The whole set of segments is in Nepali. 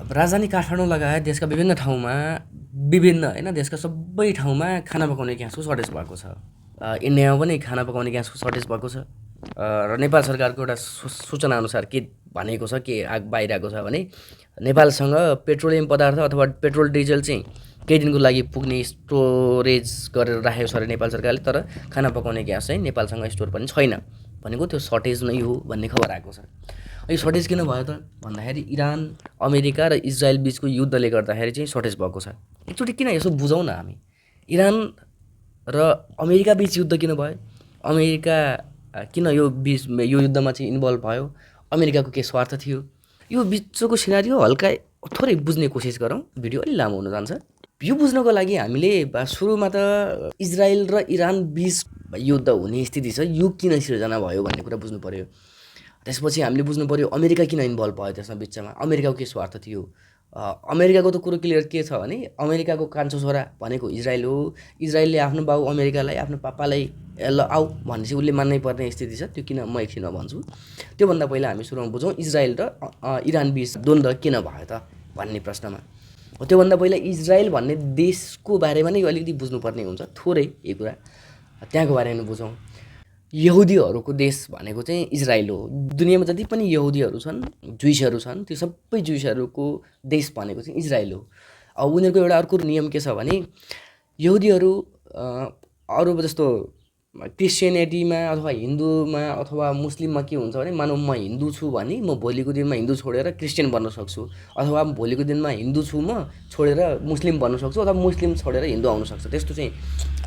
राजधानी काठमाडौँ लगायत देशका विभिन्न ठाउँमा हैन देशका सबै ठाउँमा खाना पकाउने ग्यासको सर्टेज भएको छ। इन्डियामा पनि खाना पकाउने ग्यासको सर्टेज भएको छ। र नेपाल सरकारको एउटा सूचनाअनुसार के भनेको छ, के बाहिर आएको छ भने नेपालसँग पेट्रोलियम पदार्थ अथवा पेट्रोल डिजल चाहिँ केही दिनको लागि पुग्ने स्टोरेज गरेर राखेको छ अरे नेपाल सरकारले। तर खाना पकाउने ग्यास चाहिँ नेपालसँग स्टोर पनि छैन भनेको त्यो सर्टेज नै हो भन्ने खबर आएको छ। यो सर्टेज किन भयो त भन्दाखेरि इरान, अमेरिका र इजरायल बिचको युद्धले गर्दाखेरि चाहिँ सर्टेज भएको छ। एकचोटि किन यसो बुझौँ न हामी, इरान र अमेरिका बिच युद्ध किन भयो, अमेरिका किन यो युद्धमा चाहिँ इन्भल्भ भयो, अमेरिकाको के स्वार्थ थियो, यो बिचको सिनारियो हल्का थोरै बुझ्ने कोसिस गरौँ। भिडियो अलि लामो हुन जान्छ। यो बुझ्नको लागि हामीले सुरुमा त इजरायल र इरान बिच युद्ध हुने स्थिति छ, यो किन सिर्जना भयो भन्ने कुरा बुझ्नु पर्यो। त्यसपछि हामीले बुझ्नु पर्यो अमेरिका किन इन्भल्भ भयो त्यसमा बिचमा, अमेरिकाको के स्वार्थ थियो। अमेरिकाको त कुरो क्लियर के छ भने अमेरिकाको कान्छो छोरा भनेको इजरायल हो। इजरायलले आफ्नो बाउ अमेरिकालाई, आफ्नो पापालाई ल आऊ भनेपछि उसले मान्नै पर्ने स्थिति छ। त्यो किन म एकछिनमा भन्छु। त्योभन्दा पहिला हामी सुरुमा बुझौँ इजरायल र इरान बिच द्वन्द्व किन भयो त भन्ने प्रश्नमा। त्योभन्दा पहिला इजरायल भन्ने देशको बारेमा नै अलिकति बुझ्नुपर्ने हुन्छ थोरै यो कुरा, त्यहाँको बारेमा बुझौँ। यहुदीहरूको देश भनेको चाहिँ इजरायल हो। दुनियाँमा जति पनि यहुदीहरू छन्, जुइसहरू छन्, त्यो सबै जुइसहरूको देश भनेको चाहिँ इजरायल हो। अब उनीहरूको एउटा अर्को नियम के छ भने यहुदीहरू अरू जस्तो क्रिस्चियनिटीमा अथवा हिन्दूमा अथवा मुस्लिममा के हुन्छ भने मानौँ म हिन्दू छु भने म भोलिको दिनमा हिन्दू छोडेर क्रिस्चियन बन्न सक्छु, अथवा भोलिको दिनमा हिन्दू छु म छोडेर मुस्लिम बन्न सक्छु, अथवा मुस्लिम छोडेर हिन्दू आउन सक्छ। त्यस्तो चाहिँ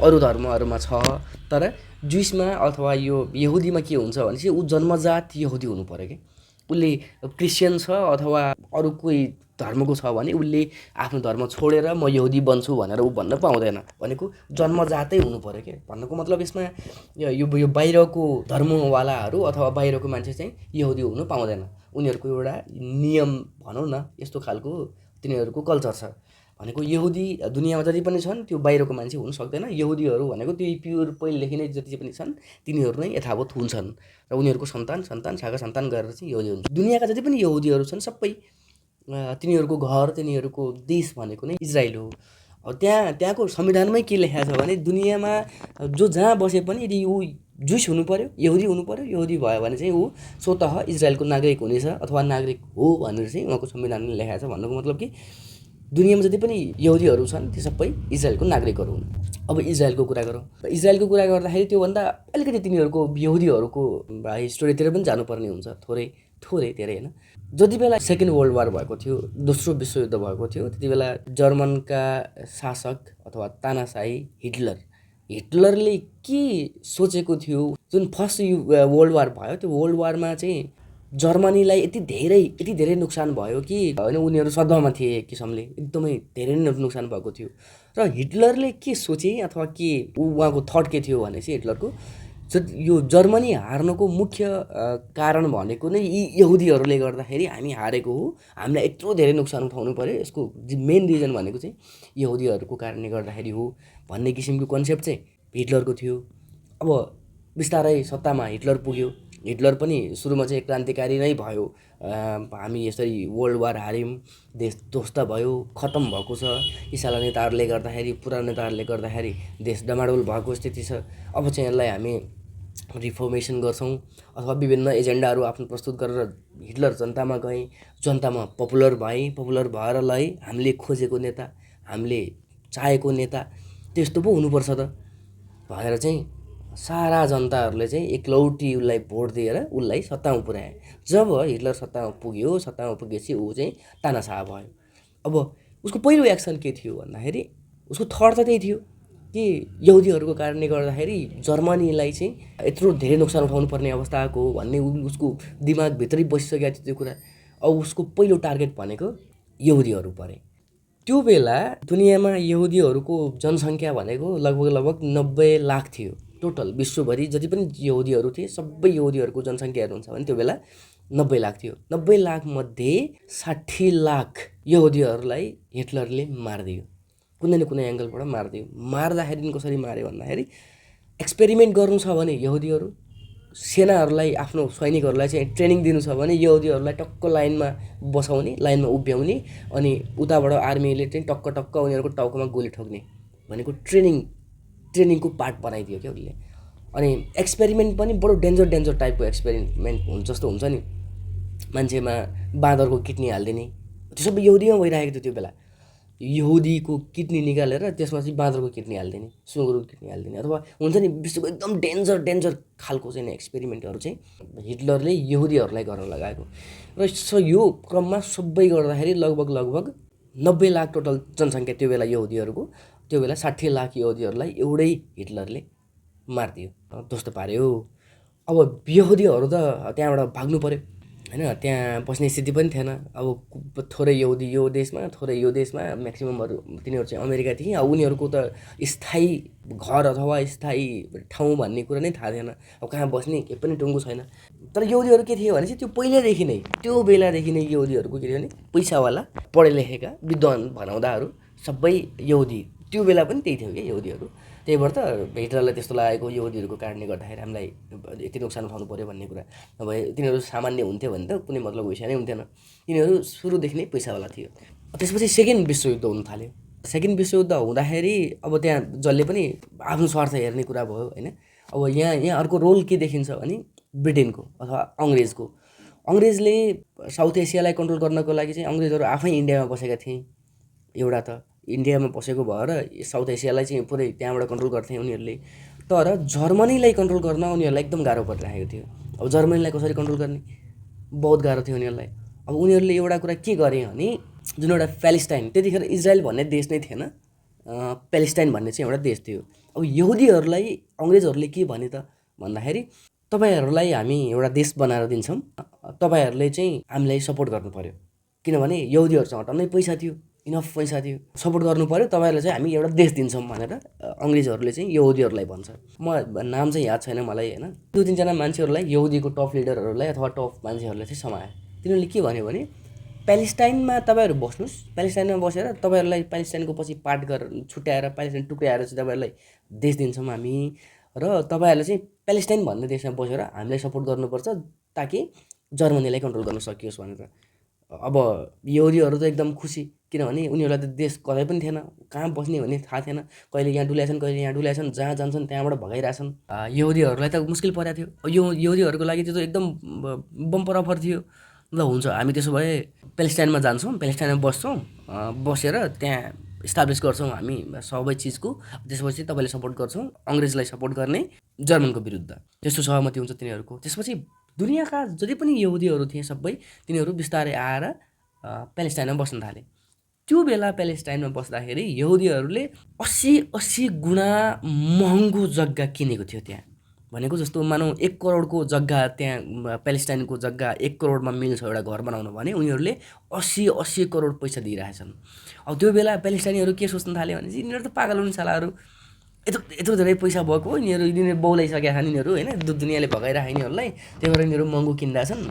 अरू धर्महरूमा छ। तर जुइसमा अथवा यो यहुदीमा के हुन्छ भनेपछि ऊ जन्मजात यहुदी हुनु पऱ्यो कि, उसले क्रिस्चियन छ अथवा अरू कोही धर्मको छ भने उसले आफ्नो धर्म छोडेर म यहुदी बन्छु भनेर ऊ भन्न पाउँदैन। भनेको जन्मजातै हुनु पऱ्यो कि। भन्नुको मतलब यसमा यो बाहिरको धर्मवालाहरू अथवा बाहिरको मान्छे चाहिँ यहुदी हुनु पाउँदैन। उनीहरूको एउटा नियम भनौँ न, यस्तो खालको तिनीहरूको कल्चर छ। भनेको यहुदी दुनियाँमा जति पनि छन् त्यो बाहिरको मान्छे हुन सक्दैन। यहुदीहरू भनेको त्यो प्युर पहिलेदेखि नै जति पनि छन् तिनीहरू नै यथावत हुन्छन् र उनीहरूको सन्तान शाखा सन्तान गरेर चाहिँ यहुदी हुन्छ। दुनियाँका जति पनि यहुदीहरू छन् सबै तिनीहरूको घर, तिनीहरूको देश भनेको नै इजरायल हो। अब त्यहाँको संविधानमै के लेखेको छ भने दुनियाँमा जो जहाँ बसे पनि यदि ऊ जुइस हुनु पऱ्यो, यहुदी हुनु पऱ्यो, यहुदी भयो भने चाहिँ ऊ स्वतः इजरायलको नागरिक हुनेछ अथवा नागरिक हो भनेर चाहिँ उहाँको संविधानले लेखेको छ। भन्नुको मतलब कि दुनियाँमा जति पनि यहुदीहरू छन् ती सबै इजरायलको नागरिकहरू हुन्। अब इजरायलको कुरा गरौँ। इजरायलको कुरा गर्दाखेरि त्योभन्दा अलिकति तिनीहरूको यहुदीहरूको हिस्टोरीतिर पनि जानुपर्ने हुन्छ, थोरै धेरै होइन। जति बेला सेकेन्ड वर्ल्ड वार भएको थियो, दोस्रो विश्वयुद्ध भएको थियो, त्यति बेला जर्मनका शासक अथवा तानाशाही हिटलरले के सोचेको थियो, जुन फर्स्ट वर्ल्ड वार भयो त्यो वर्ल्ड वारमा चाहिँ जर्मनीलाई यति धेरै नोक्सान भयो कि होइन, उनीहरू सद्भावमा थिए एक किसिमले, एकदमै धेरै नै नोक्सान भएको थियो। र हिटलरले के सोचे अथवा के उहाँको थट के थियो भने चाहिँ हिटलरको यो जर्मनी हार्नको मुख्य कारण भनेको नै यी यहुदीहरूले गर्दाखेरि हामी हारेको हो, हामीलाई यत्रो धेरै नोक्सान उठाउनु पर्यो, यसको मेन रिजन भनेको चाहिँ यहुदीहरूको कारणले गर्दाखेरि हो भन्ने किसिमको कन्सेप्ट चाहिँ हिटलरको थियो। अब बिस्तारै सत्तामा हिटलर पुग्यो। हिटलर पनि सुरुमा चाहिँ क्रान्तिकारी नै भयो। हामी यसरी वर्ल्ड वार हार्यौँ, देश ध्वस्त भयो, खतम भएको छ, यी साला नेताहरूले गर्दाखेरि, पुरानो नेताहरूले गर्दाखेरि देश डमाडोल भएको स्थिति छ। अब चाहिँ यसलाई हामी रिफर्मेसन गर्छौँ अथवा विभिन्न एजेन्डाहरू आफ्नो प्रस्तुत गरेर हिटलर जनतामा गए, जनतामा पपुलर भएर ल है हामीले खोजेको नेता, हामीले चाहेको नेता त्यस्तो पो हुनुपर्छ त भनेर चाहिँ सारा जनताहरूले चाहिँ एकलौटी उसलाई भोट दिएर उसलाई सत्तामा पुर्याए। जब हिटलर सत्तामा पुगेपछि ऊ चाहिँ तानाशाह भयो। अब उसको पहिलो एक्सन के थियो भन्दाखेरि उसको थट त त्यही थियो कि यहुदीहरूको कारणले गर्दाखेरि जर्मनीलाई चाहिँ यत्रो धेरै नोक्सान उठाउनु पर्ने अवस्था आएको हो भन्ने उसको दिमागभित्रै बसिसकेको थियो त्यो कुरा। अब उसको पहिलो टार्गेट भनेको यहुदीहरू परे। त्यो बेला दुनियाँमा यहुदीहरूको जनसङ्ख्या भनेको लगभग 90 लाख थियो। टोटल विश्वभरि जति पनि यहुदीहरू थिए सबै यहुदीहरूको जनसङ्ख्याहरू हुन्छ भने त्यो बेला 90 लाख थियो। 90 लाख मध्ये 60 लाख यहुदीहरूलाई हिटलरले मारिदियो, कुनै न कुनै एङ्गलबाट मारिदियो। मार्दाखेरि कसरी मार्यो भन्दाखेरि एक्सपेरिमेन्ट गर्नु छ भने यहुदीहरू सेनाहरूलाई आफ्नो सैनिकहरूलाई चाहिँ ट्रेनिङ दिनु छ भने यहुदीहरूलाई टक्क लाइनमा बसाउने, लाइनमा उभ्याउने, अनि उताबाट आर्मीले चाहिँ टक्क टक्क उनीहरूको टाउकोमा गोली ठोक्ने भनेको ट्रेनिङको पार्ट बनाइदियो क्या उसले। अनि एक्सपेरिमेन्ट पनि बडो डेन्जर टाइपको एक्सपेरिमेन्ट हुन्छ जस्तो हुन्छ नि, मान्छेमा बाँदरको किडनी हालिदिने, त्यो सबै यहुदीमा भइरहेको थियो त्यो बेला। यहुदीको किडनी निकालेर त्यसमा चाहिँ बाँदरको किडनी हालिदिने, सुँगुरको किडनी हालिदिने, अथवा हुन्छ नि विश्वको एकदम डेन्जर खालको चाहिँ एक्सपेरिमेन्टहरू चाहिँ हिटलरले यहुदीहरूलाई गर्न लगाएको। र यो क्रममा सबै गर्दाखेरि लगभग 90 लाख टोटल जनसङ्ख्या त्यो बेला यहुदीहरूको, त्यो बेला 60 लाख यहुदीहरूलाई एउटै हिटलरले मारिदियो, ध्वस्त पार्यो। अब यहुदीहरू त त्यहाँबाट भाग्नु पऱ्यो होइन, त्यहाँ बस्ने स्थिति पनि थिएन। अब थोरै यहुदी यो देशमा, थोरै यो देशमा, म्याक्सिममहरू तिनीहरू चाहिँ अमेरिका थिए। अब उनीहरूको त स्थायी घर अथवा स्थायी ठाउँ भन्ने कुरा नै थाहा थिएन, अब कहाँ बस्ने केही पनि टुङ्गो छैन। तर यहुदीहरू के थियो भने चाहिँ त्यो पहिल्यैदेखि नै, त्यो बेलादेखि नै यहुदीहरूको के थियो भने पैसावाला पढे लेखेका विद्वान भनाउँदाहरू सबै यहुदी, त्यो बेला पनि त्यही थियो क्या यहुदीहरू। त्यही भएर त हिटलरलाई त्यस्तो लागेको, यहुदीहरूको कारणले गर्दाखेरि हामीलाई यति नोक्सान उठाउनु पऱ्यो भन्ने कुरा। नभए तिनीहरू सामान्य हुन्थ्यो भने त कुनै मतलब विषय नै हुन्थेन। तिनीहरू सुरुदेखि नै पैसावाला थियो। त्यसपछि सेकेन्ड विश्वयुद्ध हुन थाल्यो। सेकेन्ड विश्वयुद्ध हुँदाखेरि अब त्यहाँ जसले पनि आफ्नो स्वार्थ हेर्ने कुरा भयो होइन। अब यहाँ अर्को रोल के देखिन्छ भने ब्रिटेनको अथवा अङ्ग्रेजले साउथ एसियालाई कन्ट्रोल गर्नको लागि चाहिँ अङ्ग्रेजहरू आफै इन्डियामा बसेका थिए। एउटा त इन्डियामा बसेको भएर साउथ एसियालाई चाहिँ पुरै त्यहाँबाट कन्ट्रोल गर्थे उनीहरूले। तर जर्मनीलाई कन्ट्रोल गर्न उनीहरूलाई एकदम गाह्रो परिरहेको थियो। अब जर्मनीलाई कसरी कन्ट्रोल गर्ने, बहुत गाह्रो थियो उनीहरूलाई। अब उनीहरूले एउटा कुरा के गरे भने, जुन एउटा प्यालेस्टाइन, त्यतिखेर इजरायल भन्ने देश नै थिएन, प्यालेस्टाइन भन्ने चाहिँ एउटा देश थियो। अब यहुदीहरूलाई अङ्ग्रेजहरूले के भने त भन्दाखेरि, तपाईँहरूलाई हामी एउटा देश बनाएर दिन्छौँ, तपाईँहरूले चाहिँ हामीलाई सपोर्ट गर्नु पऱ्यो, किनभने यहुदीहरूसँग टन्नै पैसा थियो, इनफ पैसा थियो, सपोर्ट गर्नु पऱ्यो, तपाईँहरूलाई चाहिँ हामी एउटा देश दिन्छौँ भनेर अङ्ग्रेजहरूले चाहिँ यहुदीहरूलाई भन्छ। म नाम चाहिँ याद छैन मलाई होइन, 2-3 जना मान्छेहरूलाई, यहुदीको टप लिडरहरूलाई अथवा टप मान्छेहरूलाई चाहिँ समाए। तिनीहरूले के भन्यो भने, प्यालेस्टाइनमा तपाईँहरू बस्नुहोस्, प्यालेस्टाइनमा बसेर तपाईँहरूलाई प्यालेस्टाइनको पछि पार्ट गरेर छुट्याएर प्यालेस्टाइन टुक्राएर चाहिँ तपाईँहरूलाई देश दिन्छौँ हामी, र तपाईँहरूले चाहिँ प्यालेस्टाइन भन्ने देशमा बसेर हामीलाई सपोर्ट गर्नुपर्छ ताकि जर्मनीलाई कन्ट्रोल गर्न सकियोस् भनेर। अब यहुदीहरू त एकदम खुसी, किनभने उनीहरूलाई त देश कतै पनि थिएन, कहाँ बस्ने भन्ने थाहा थिएन, कहिले यहाँ डुल्याछन्, कहिले यहाँ डुल्याछन्, जहाँ जान्छन् त्यहाँबाट भगाइरहेछन्। यहुदीहरूलाई त मुस्किल परेको थियो। यो यहुदीहरूको लागि त्यो त एकदम बम्पर अफर थियो। ल हुन्छ, हामी त्यसो भए प्यालेस्टाइनमा जान्छौँ, प्यालेस्टाइनमा बस्छौँ, बसेर त्यहाँ इस्टाब्लिस गर्छौँ हामी सबै चिजको, त्यसपछि तपाईँले सपोर्ट गर्छौँ अङ्ग्रेजलाई सपोर्ट गर्ने जर्मनको विरुद्ध। त्यस्तो सहमति हुन्छ तिनीहरूको। त्यसपछि दुनियाँका जति पनि यहुदीहरू थिए सबै तिनीहरू बिस्तारै आएर प्यालेस्टाइनमा बस्न थाले। त्यो बेला प्यालेस्टाइनमा बस्दाखेरि यहुदीहरूले 80 गुणा महँगो जग्गा किनेको थियो त्यहाँ। भनेको जस्तो मानौँ 1 करोडको जग्गा, त्यहाँ प्यालेस्टाइनको जग्गा 1 करोडमा मिल्छ एउटा घर बनाउनु भने उनीहरूले 80 करोड पैसा दिइरहेछन्। अब त्यो बेला प्यालेस्टाइनीहरू के सोच्न थाल्यो भने चाहिँ, यिनीहरू त पागल हुन् सालाहरू, यत्रो धेरै पैसा भएको, यिनीहरू बौलाइसकेका छन् यिनीहरू होइन, दुनियाँले भगाइरहेको यिनीहरूलाई, त्यही भएर यिनीहरू महँगो किन्दैछन्,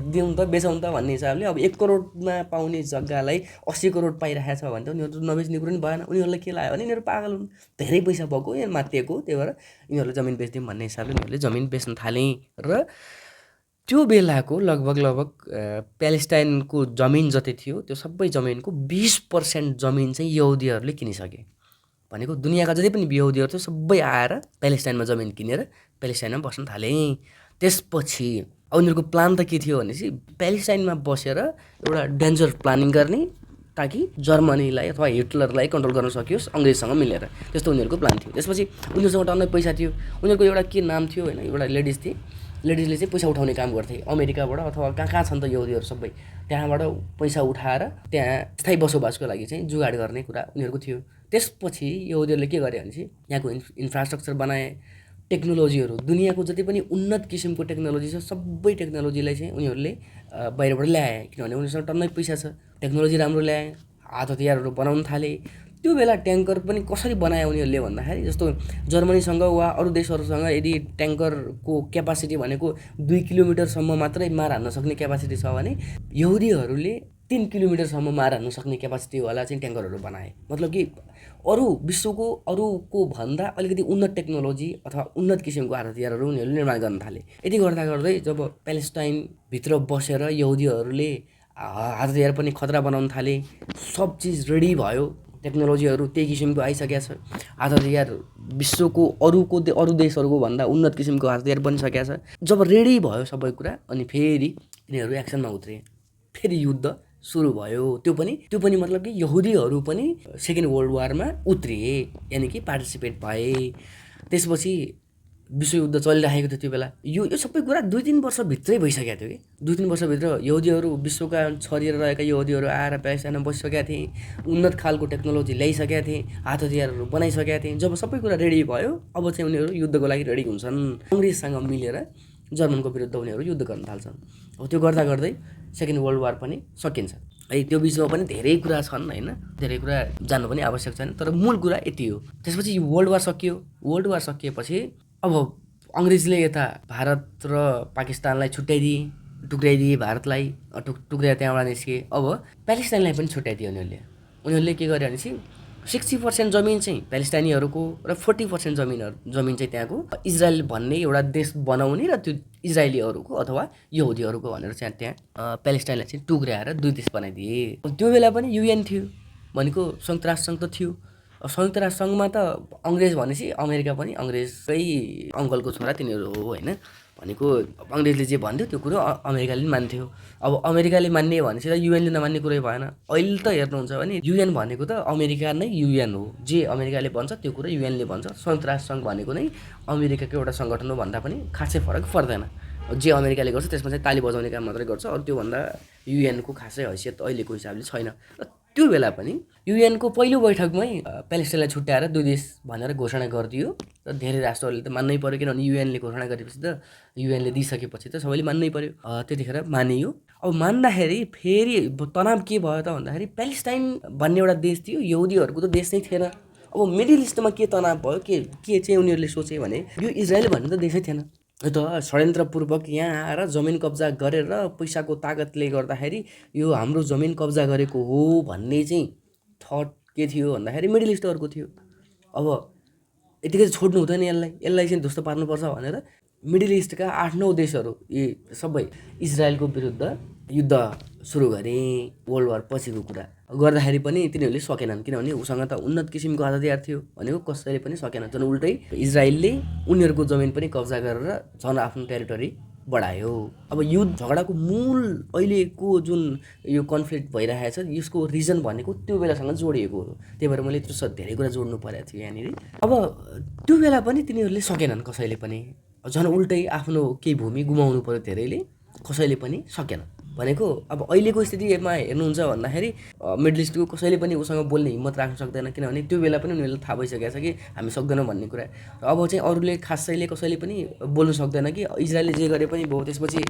दिउँ त बेचौँ त भन्ने हिसाबले। अब 1 करोडमा पाउने जग्गालाई 80 करोड पाइरहेको छ भने त उनीहरू नबेच्ने कुरो नि भएन। उनीहरूलाई के लाग्यो भने यिनीहरू पागल हुन्, धेरै पैसा भएको, यहाँ माथिएको, त्यही भएर यिनीहरूले जमिन बेच्दिउँ भन्ने हिसाबले उनीहरूले जमिन बेच्न थाले। र त्यो बेलाको लगभग प्यालेस्टाइनको जमिन जति थियो त्यो सबै जमिनको 20% जमिन चाहिँ यहुदीहरूले किनिसके। भनेको दुनियाँका जति पनि यहुदीहरू थियो सबै आएर प्यालेस्टाइनमा जमिन किनेर प्यालेस्टाइनमा बस्न थाले। त्यसपछि उनीहरूको प्लान त के थियो भने चाहिँ, प्यालेस्टाइनमा बसेर एउटा डेन्जर प्लानिङ गर्ने ताकि जर्मनीलाई अथवा हिटलरलाई कन्ट्रोल गर्न सकियोस् अङ्ग्रेजसँग मिलेर, त्यस्तो उनीहरूको प्लान थियो। त्यसपछि उनीहरूसँग टन्नै पैसा थियो। उनीहरूको एउटा के नाम थियो होइन, एउटा लेडिज थिए, लेडिजले चाहिँ पैसा उठाउने काम गर्थे अमेरिकाबाट अथवा कहाँ छन् त यहुदीहरू सबै, त्यहाँबाट पैसा उठाएर त्यहाँ स्थायी बसोबासको लागि चाहिँ जुगाड गर्ने कुरा उनीहरूको थियो। त्यसपछि यहुदीहरूले के गरे भने चाहिँ यहाँको इन्फ्रास्ट्रक्चर बनाए, टेक्नोलोजीहरू, दुनियाँको जति पनि उन्नत किसिमको टेक्नोलोजी छ सबै टेक्नोलोजीलाई चाहिँ उनीहरूले बाहिरबाट ल्याए, किनभने उनीहरूसँग टन्नै पैसा छ, टेक्नोलोजी राम्रो ल्याए, हात हतियारहरू बनाउन थाले। त्यो बेला ट्याङ्कर पनि कसरी बनाए उनीहरूले भन्दाखेरि, जस्तो जर्मनीसँग वा अरू देशहरूसँग यदि ट्याङ्करको क्यापासिटी भनेको 2 किलोमिटरसम्म मात्रै मार हान्न सक्ने क्यापासिटी छ भने यहुदीहरूले 3 किलोमिटरसम्म मार हान्न सक्ने क्यापासिटीवाला चाहिँ ट्याङ्करहरू बनाए। मतलब कि अरू विश्वको अरूको भन्दा अलिकति उन्नत टेक्नोलोजी अथवा उन्नत किसिमको हतियारहरू उनीहरूले निर्माण गर्न थाले। यति गर्दा गर्दै जब प्यालेस्टाइनभित्र बसेर यहुदीहरूले हतियार पनि खतरा बनाउन थाले, सब चिज रेडी भयो, टेक्नोलोजीहरू त्यही किसिमको आइसकेको छ, हतियार विश्वको अरू देशहरूको भन्दा उन्नत किसिमको हतियार बनिसकेको छ। जब रेडी भयो सबै कुरा, अनि फेरि तिनीहरू एक्सनमा उत्रे, फेरि युद्ध सुरु भयो। त्यो पनि मतलब कि यहुदीहरू पनि सेकेन्ड वर्ल्ड वारमा उत्रिए, यानि कि पार्टिसिपेट भए। त्यसपछि विश्वयुद्ध चलिरहेको थियो त्यो बेला। यो सबै कुरा 2-3 वर्षभित्रै भइसकेको थियो कि 2-3 वर्षभित्र यहुदीहरू, विश्वका छरिएर रहेका यहुदीहरू आएर प्यालेस्टाइनमा बसिसकेका थिए, उन्नत खालको टेक्नोलोजी ल्याइसकेका थिए, हतियारहरू बनाइसकेका थिए। जब सबै कुरा रेडी भयो, अब चाहिँ उनीहरू युद्धको लागि रेडी हुन्छन्। अङ्ग्रेजसँग मिलेर जर्मनको विरुद्ध उनीहरू युद्ध गर्न थाल्छन्। अब त्यो गर्दा गर्दै सेकेन्ड वर्ल्ड वार पनि सकिन्छ है। त्यो बिचमा पनि धेरै कुरा छन् होइन, धेरै कुरा जान्नु पनि आवश्यक छैन, तर मूल कुरा यति हो। त्यसपछि वर्ल्ड वार सकियो। वर्ल्ड वार सकिएपछि अब अङ्ग्रेजले यता भारत र पाकिस्तानलाई टुक्राइदिए, भारतलाई टुक्राएर त्यहाँबाट निस्के। अब प्यालेस्टाइनलाई पनि छुट्याइदियो उनीहरूले के गरे भनेपछि 60% जमिन चाहिँ प्यालेस्टाइनीहरूको र 40% जमिन चाहिँ त्यहाँको इजरायल भन्ने एउटा देश बनाउने र त्यो इजरायलीहरूको अथवा यहुदीहरूको भनेर चाहिँ त्यहाँ प्यालेस्टाइनलाई चाहिँ टुक्राएर 2 देश बनाइदिए। त्यो बेला पनि युएन थियो, भनेको संयुक्त राष्ट्रसङ्घ त थियो। संयुक्त राष्ट्रसङ्घमा त अङ्ग्रेज भनेपछि अमेरिका पनि अङ्ग्रेजकै अङ्कलको छोरा तिनीहरू हो होइन। भनेको अङ्ग्रेजले जे भन्थ्यो त्यो कुरो अमेरिकाले पनि मान्थ्यो। अब अमेरिकाले मान्ने भनेपछि त युएनले नमान्ने कुरै भएन। अहिले त हेर्नुहुन्छ भने युएन भनेको त अमेरिका नै युएन हो, जे अमेरिकाले भन्छ त्यो कुरो युएनले भन्छ। संयुक्त राष्ट्रसङ्घ भनेको नै अमेरिकाको एउटा सङ्गठन हो भन्दा पनि खासै फरक पर्दैन। जे अमेरिकाले गर्छ त्यसमा चाहिँ ताली बजाउने काम मात्रै गर्छ, अरू त्योभन्दा युएनको खासै हैसियत अहिलेको हिसाबले छैन। त्यो बेला पनि युएनको पहिलो बैठकमै प्यालेस्टाइनलाई छुट्याएर 2 देश भनेर घोषणा गरिदियो र धेरै राष्ट्रहरूले त मान्नै पर्यो, किनभने युएनले घोषणा गरेपछि त युएनले दिइसकेपछि त सबैले मान्नै पर्यो। त्यतिखेर मानियो। अब मान्दाखेरि फेरि तनाव के भयो त भन्दाखेरि प्यालेस्टाइन भन्ने एउटा देश थियो, यहुदीहरूको त देश नै थिएन। अब मिडल इस्टमा के तनाव भयो, के चाहिँ उनीहरूले सोचे भने यो इजरायल भन्ने त देशै थिएन, यो त षड्यन्त्रपूर्वक यहाँ आएर जमिन कब्जा गरेर पैसाको तागतले गर्दाखेरि यो हाम्रो जमिन कब्जा गरेको हो भन्ने चाहिँ थट के थियो भन्दाखेरि मिडल इस्टहरूको थियो। अब यतिकै छोड्नु हुँदैन, यसलाई चाहिँ ध्वस्त पार्नुपर्छ भनेर मिडल इस्टका 8-9 देशहरू यी सबै इजरायलको विरुद्ध युद्ध सुरु गरे। वर्ल्ड वार पछिको कुरा गर्दाखेरि पनि तिनीहरूले सकेनन्, किनभने उसँग त उन्नत किसिमको हतियार थियो, भनेको कसैले पनि सकेन। झन् उल्टै इजरायलले उनीहरूको जमिन पनि कब्जा गरेर झन् आफ्नो टेरिटोरी बढायो। अब युद्ध झगडाको मूल अहिलेको जुन यो कन्फ्लिक्ट भइरहेको छ यसको रिजन भनेको त्यो बेलासँग जोडिएको हो। त्यही भएर मैले त्यो धेरै कुरा जोड्नु परेको थियो यहाँनिर। अब त्यो बेला पनि तिनीहरूले सकेनन्, कसैले पनि झन् उल्टै आफ्नो केही भूमि गुमाउनु पर्यो धेरैले, कसैले पनि सकेन। भनेको अब अहिलेको स्थितिमा हेर्नुहुन्छ भन्दाखेरि मिडल इस्टको कसैले पनि उसँग बोल्ने हिम्मत राख्न सक्दैन, किनभने त्यो बेला पनि उनीहरूलाई थाहा भइसकेको छ कि हामी सक्दैनौँ भन्ने कुरा। अब चाहिँ अरूले खासैले कसैले पनि बोल्नु सक्दैन कि इजरायलले जे गरे पनि भयो। त्यसपछि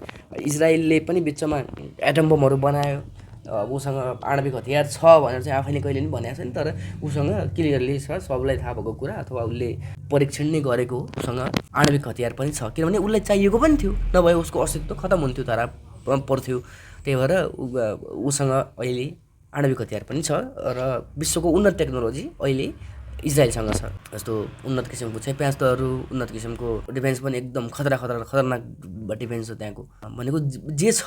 इजरायलले पनि बिचमा एटम बमहरू बनायो, उसँग आणविक हतियार छ भनेर चाहिँ आफैले कहिले पनि भनेको छैन, तर उसँग क्लियरली छ, सबलाई थाहा भएको कुरा, अथवा उसले परीक्षण नै गरेको उसँग आणविक हतियार पनि छ, किनभने उसलाई चाहिएको पनि थियो, नभए उसको अस्तित्व खतम हुन्थ्यो, तर पर्थ्यो। त्यही भएर उसँग अहिले आणविक हतियार पनि छ र विश्वको उन्नत टेक्नोलोजी अहिले इजरायलसँग छ। जस्तो उन्नत किसिमको क्षेपणास्त्रहरू, उन्नत किसिमको डिफेन्स पनि एकदम खतरनाक डिफेन्स छ त्यहाँको। भनेको जे छ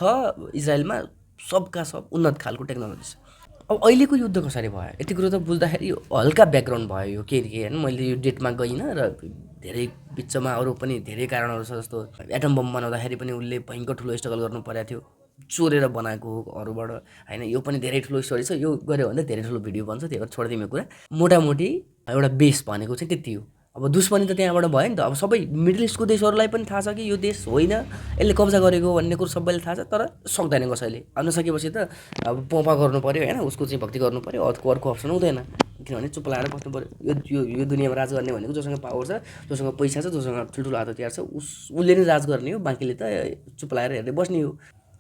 इजरायलमा सबका सब उन्नत खालको टेक्नोलोजी छ। अब अहिलेको युद्ध कसरी भयो यति कुरो त बुझ्दाखेरि हल्का ब्याकग्राउन्ड भयो यो के होइन। मैले यो डेटमा गइनँ र धेरै बिचमा अरू पनि धेरै कारणहरू छ। जस्तो एटम बम बनाउँदाखेरि पनि उसले भयङ्कर ठुलो स्ट्रगल गर्नु परेको थियो, चोरेर बनाएको हो अरूबाट होइन। यो पनि धेरै ठुलो स्टोरी छ, यो गऱ्यो भने धेरै ठुलो भिडियो बन्छ, त्यही भएर छोडिदिउँ यो कुरा। मोटामोटी एउटा बेस भनेको चाहिँ त्यति हो। अब दुश्मनी त त्यहाँबाट भयो नि त। अब सबै मिडल इस्टको देशहरूलाई पनि थाहा छ कि यो देश होइन, यसले कब्जा गरेको भन्ने कुरो सबैले थाहा छ, तर सक्दैन कसैले। नसकेपछि त अब पोपा गर्नु पऱ्यो होइन, उसको चाहिँ भक्ति गर्नु पऱ्यो, अर्को अप्सन हुँदैन, किनभने चुप लाएर बस्नु पऱ्यो। यो दुनियाँमा राज गर्ने भनेको जोसँग पावर छ, जोसँग पैसा छ, जोसँग ठुल्ठुलो हतियार छ, उसले नै राज गर्ने हो, बाँकीले त चुप लाएर हेर्दै बस्ने हो।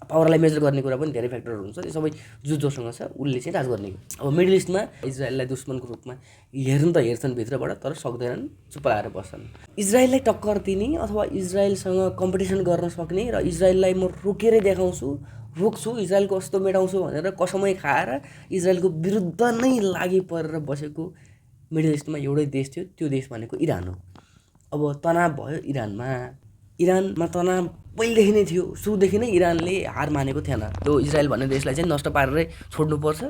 पावरलाई मेजर गर्ने कुरा पनि धेरै फ्याक्टरहरू हुन्छ, त्यो सबै जोसँग छ उसले चाहिँ राज गर्ने हो। अब मिडल इस्टमा इजरायललाई दुश्मनको रूपमा हेर्नु त हेर्छन् भित्रबाट, तर सक्दैनन्, चुप लाएर बस्छन्। इजरायललाई टक्कर दिने अथवा इजरायलसँग कम्पिटिसन गर्न सक्ने र इजरायललाई म रोकेरै देखाउँछु रोक्छु, इजरायलको अस्तित्व मेटाउँछु भनेर कसमै खाएर इजरायलको विरुद्ध नै लागि परेर बसेको मिडल इस्टमा एउटै देश थियो, त्यो देश भनेको इरान हो। अब तनाव भयो इरानमा तनाव पहिलेदेखि नै थियो, सुरुदेखि नै इरानले हार मानेको थिएन। त्यो इजरायल भन्ने देशलाई चाहिँ नष्ट पारेरै छोड्नुपर्छ,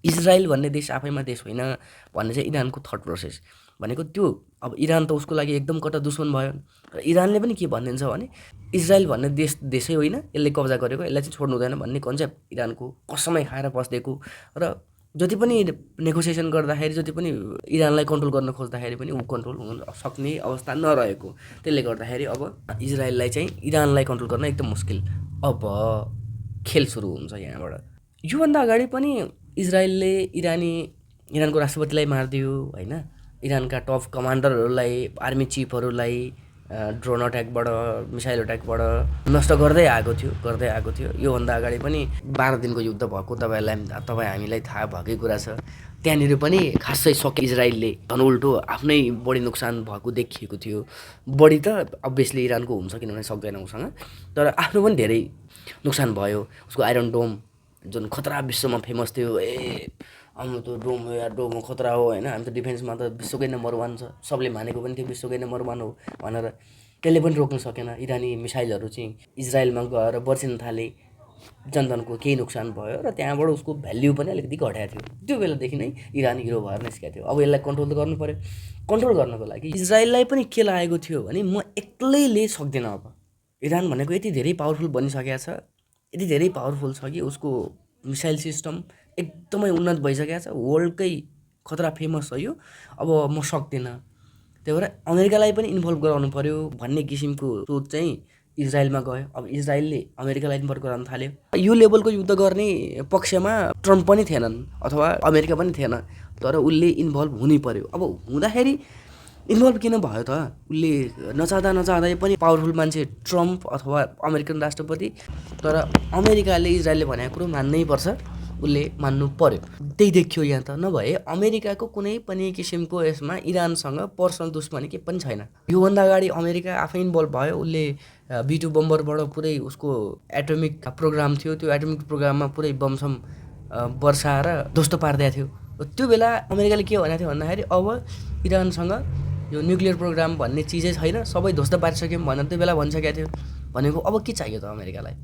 इजरायल भन्ने देश आफैमा देश होइन भन्ने चाहिँ इरानको थट प्रोसेस भनेको त्यो। अब इरान त उसको लागि एकदम कट्टर दुश्मन भयो र इरानले पनि के भनिदिन्छ भने इजरायल भन्ने देशै होइन, यसले कब्जा गरेको, यसलाई चाहिँ छोड्नु हुँदैन भन्ने कन्सेप्ट इरानको कसमै खाएर बस्दिएको। र जति पनि नेगोसिएसन गर्दाखेरि, जति पनि इरानलाई कन्ट्रोल गर्न खोज्दाखेरि पनि ऊ कन्ट्रोल हुन सक्ने अवस्था नरहेको, त्यसले गर्दाखेरि अब इजरायललाई चाहिँ इरानलाई कन्ट्रोल गर्न एकदम मुस्किल। अब खेल सुरु हुन्छ यहाँबाट। योभन्दा अगाडि पनि इजरायलले इरानको राष्ट्रपतिलाई मारिदियो होइन, इरानका टप कमान्डरहरूलाई, आर्मी चिफहरूलाई ड्रोन अट्याकबाट, मिसाइल अट्याकबाट नष्ट गर्दै आएको थियो। योभन्दा अगाडि पनि 12 दिनको युद्ध भएको तपाईँ हामीलाई थाहा भएकै कुरा छ। त्यहाँनिर पनि खासै इजरायलले झन् उल्टो आफ्नै बढी नोक्सान भएको देखिएको थियो। बढी त अभियसली इरानको हुन्छ किनभने सक्दैन उसँग, तर आफ्नो पनि धेरै नोक्सान भयो। उसको आइरन डोम जुन खतरा विश्वमा फेमस थियो, हाम्रो त डोम हो या डोम हो, खतरा हो होइन, हामी त डिफेन्समा त विश्वकै नम्बर 1 छ, सबले मानेको पनि थियो विश्वकै नम्बर 1 हो भनेर, त्यसले पनि रोक्न सकेन। इरानी मिसाइलहरू चाहिँ इजरायलमा गएर बर्सिन थाले, जनधनको केही नोक्सान भयो र त्यहाँबाट उसको भ्याल्यु पनि अलिकति घटेको थियो। त्यो बेलादेखि नै इरान हिरो भएर निस्केको थियो। अब यसलाई कन्ट्रोल त गर्नु पऱ्यो। कन्ट्रोल गर्नको लागि इजरायललाई पनि के लागेको थियो भने म एक्लैले सक्दिनँ। अब इरान भनेको यति धेरै पावरफुल बनिसकेको छ, यति धेरै पावरफुल छ कि उसको मिसाइल सिस्टम एकदमै उन्नत भइसकेको छ, वर्ल्डकै खतरा फेमस छ यो। अब म सक्दिनँ, त्यही भएर अमेरिकालाई पनि इन्भल्भ गराउनु पऱ्यो भन्ने किसिमको सोच चाहिँ इजरायलमा गयो। अब इजरायलले अमेरिकालाई इन्भल्भ गराउन थाल्यो। यो लेभलको युद्ध गर्ने पक्षमा ट्रम्प पनि थिएनन् अथवा अमेरिका पनि थिएन, तर उसले इन्भल्भ हुनै पऱ्यो। अब हुँदाखेरि इन्भल्भ किन भयो त? उसले नचाहँदै पनि पावरफुल मान्छे ट्रम्प अथवा अमेरिकन राष्ट्रपति, तर अमेरिकाले इजरायलले भनेको कुरो मान्नै पर्छ, उसले मान्नु पर्यो। त्यही देखियो यहाँ त। नभए अमेरिकाको कुनै पनि किसिमको यसमा इरानसँग पर्सनल दुश्मनी के पनि छैन। योभन्दा अगाडि अमेरिका आफै इन्भल्भ भयो। उसले B2 बम्बरबाट पुरै उसको एटोमिक प्रोग्राम थियो, त्यो एटोमिक प्रोग्राममा पुरै बमसम बर्साएर ध्वस्त पारिदिएको थियो। त्यो बेला अमेरिकाले के भनेको थियो भन्दाखेरि अब इरानसँग यो न्युक्लियर प्रोग्राम भन्ने चिजै छैन, सबै ध्वस्त पारिसक्यौँ भनेर त्यो बेला भनिसकेको थियो। भनेको अब के चाहियो त अमेरिकालाई?